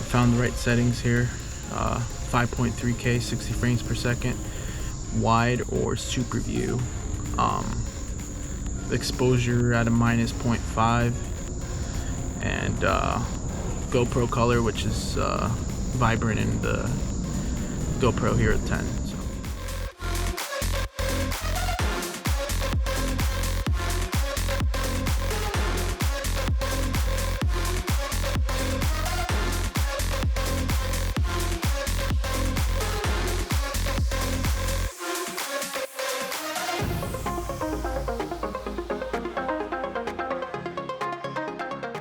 Found the right settings here. 5.3K, 60 frames per second, wide or super view. Exposure at a -0.5, and GoPro color, which is vibrant in the GoPro here at 10.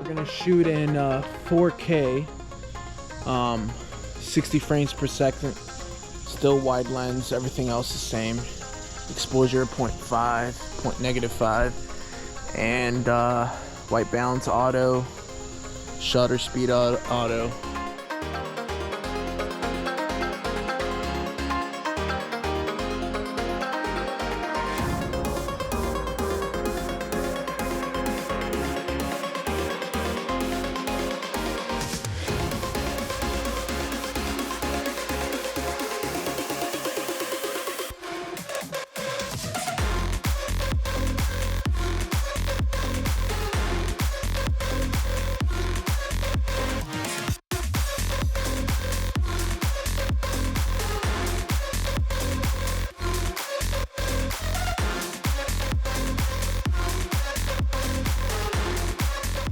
Gonna shoot in 4K, 60 frames per second, still wide lens, everything else the same. Exposure -0.5, -5, and white balance auto, shutter speed auto.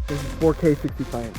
This is 4K 60 frames.